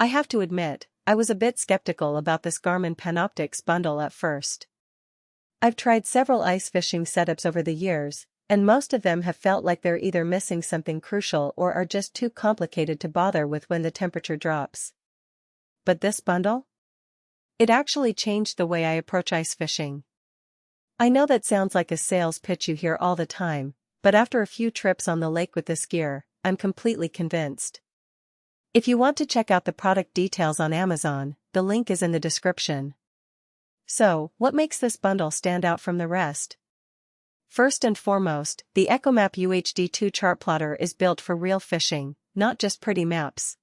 I have to admit, I was a bit skeptical about this Garmin Panoptix bundle at first. I've tried several ice fishing setups over the years, and most of them have felt like they're either missing something crucial or are just too complicated to bother with when the temperature drops. But this bundle? It actually changed the way I approach ice fishing. I know that sounds like a sales pitch you hear all the time, but after a few trips on the lake with this gear, I'm completely convinced. If you want to check out the product details on Amazon, the link is in the description. So, what makes this bundle stand out from the rest? First and foremost, the ECHOMAP UHD2 chartplotter is built for real fishing, not just pretty maps.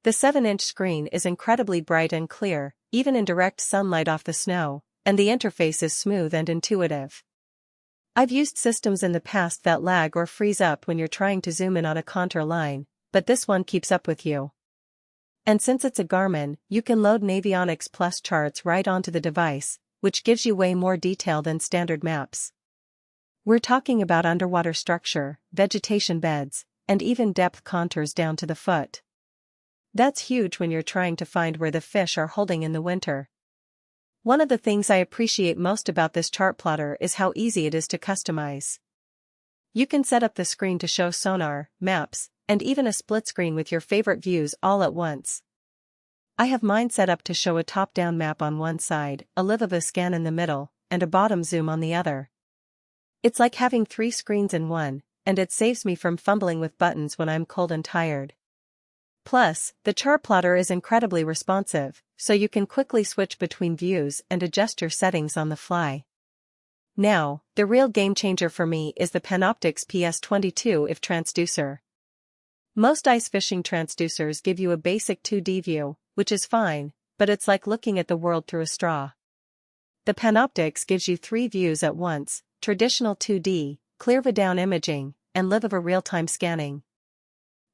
The 7-inch screen is incredibly bright and clear, even in direct sunlight off the snow, and the interface is smooth and intuitive. I've used systems in the past that lag or freeze up when you're trying to zoom in on a contour line, but this one keeps up with you. And since it's a Garmin, you can load Navionics Plus charts right onto the device, which gives you way more detail than standard maps. We're talking about underwater structure, vegetation beds, and even depth contours down to the foot. That's huge when you're trying to find where the fish are holding in the winter. One of the things I appreciate most about this chart plotter is how easy it is to customize. You can set up the screen to show sonar, maps, and even a split screen with your favorite views all at once. I have mine set up to show a top-down map on one side, a live-of-a scan in the middle, and a bottom zoom on the other. It's like having 3 screens in one, and it saves me from fumbling with buttons when I'm cold and tired. Plus, the chart plotter is incredibly responsive, so you can quickly switch between views and adjust your settings on the fly. Now, the real game-changer for me is the Panoptix PS22-IF Transducer. Most ice fishing transducers give you a basic 2D view, which is fine, but it's like looking at the world through a straw. The Panoptix gives you 3 views at once: traditional 2D, clear down imaging, and live-of-a real-time scanning.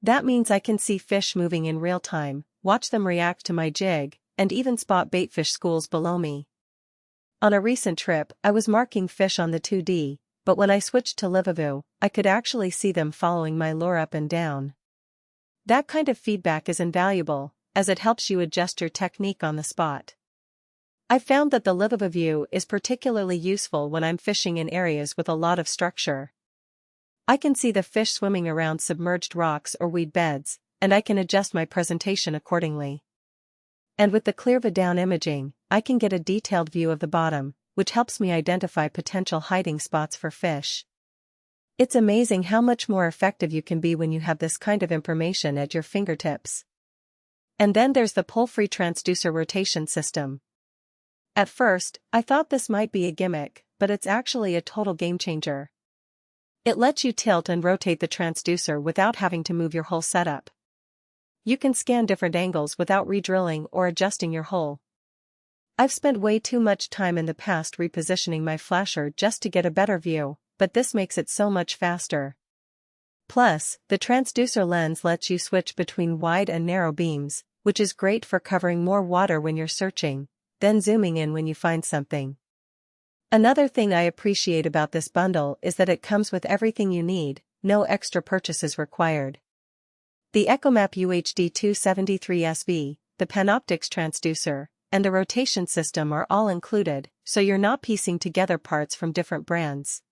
That means I can see fish moving in real time, watch them react to my jig, and even spot baitfish schools below me. On a recent trip, I was marking fish on the 2D, but when I switched to live-of-a, I could actually see them following my lure up and down. That kind of feedback is invaluable, as it helps you adjust your technique on the spot. I've found that the live-of-a view is particularly useful when I'm fishing in areas with a lot of structure. I can see the fish swimming around submerged rocks or weed beds, and I can adjust my presentation accordingly. And with the clear down imaging, I can get a detailed view of the bottom, which helps me identify potential hiding spots for fish. It's amazing how much more effective you can be when you have this kind of information at your fingertips. And then there's the pull-free transducer rotation system. At first, I thought this might be a gimmick, but it's actually a total game-changer. It lets you tilt and rotate the transducer without having to move your whole setup. You can scan different angles without re-drilling or adjusting your hole. I've spent way too much time in the past repositioning my flasher just to get a better view, but this makes it so much faster. Plus, the transducer lens lets you switch between wide and narrow beams, which is great for covering more water when you're searching, then zooming in when you find something. Another thing I appreciate about this bundle is that it comes with everything you need, no extra purchases required. The ECHOMAP UHD2 73SV, the Panoptix transducer, and the rotation system are all included, so you're not piecing together parts from different brands.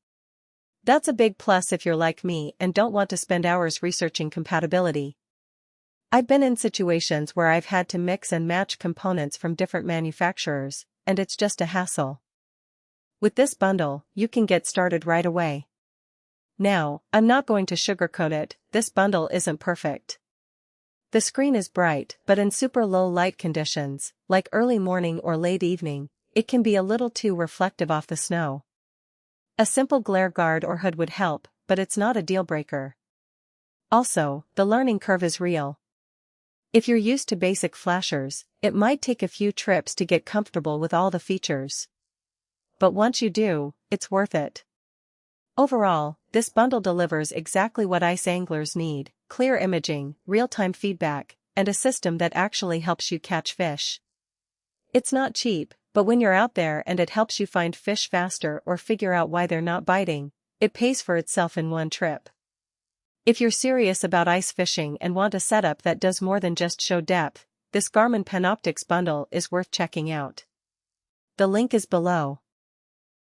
That's a big plus if you're like me and don't want to spend hours researching compatibility. I've been in situations where I've had to mix and match components from different manufacturers, and it's just a hassle. With this bundle, you can get started right away. Now, I'm not going to sugarcoat it, this bundle isn't perfect. The screen is bright, but in super low light conditions, like early morning or late evening, it can be a little too reflective off the snow. A simple glare guard or hood would help, but it's not a deal breaker. Also, the learning curve is real. If you're used to basic flashers, it might take a few trips to get comfortable with all the features. But once you do, it's worth it. Overall, this bundle delivers exactly what ice anglers need: clear imaging, real-time feedback, and a system that actually helps you catch fish. It's not cheap, but when you're out there and it helps you find fish faster or figure out why they're not biting, it pays for itself in one trip. If you're serious about ice fishing and want a setup that does more than just show depth, this Garmin Panoptix bundle is worth checking out. The link is below.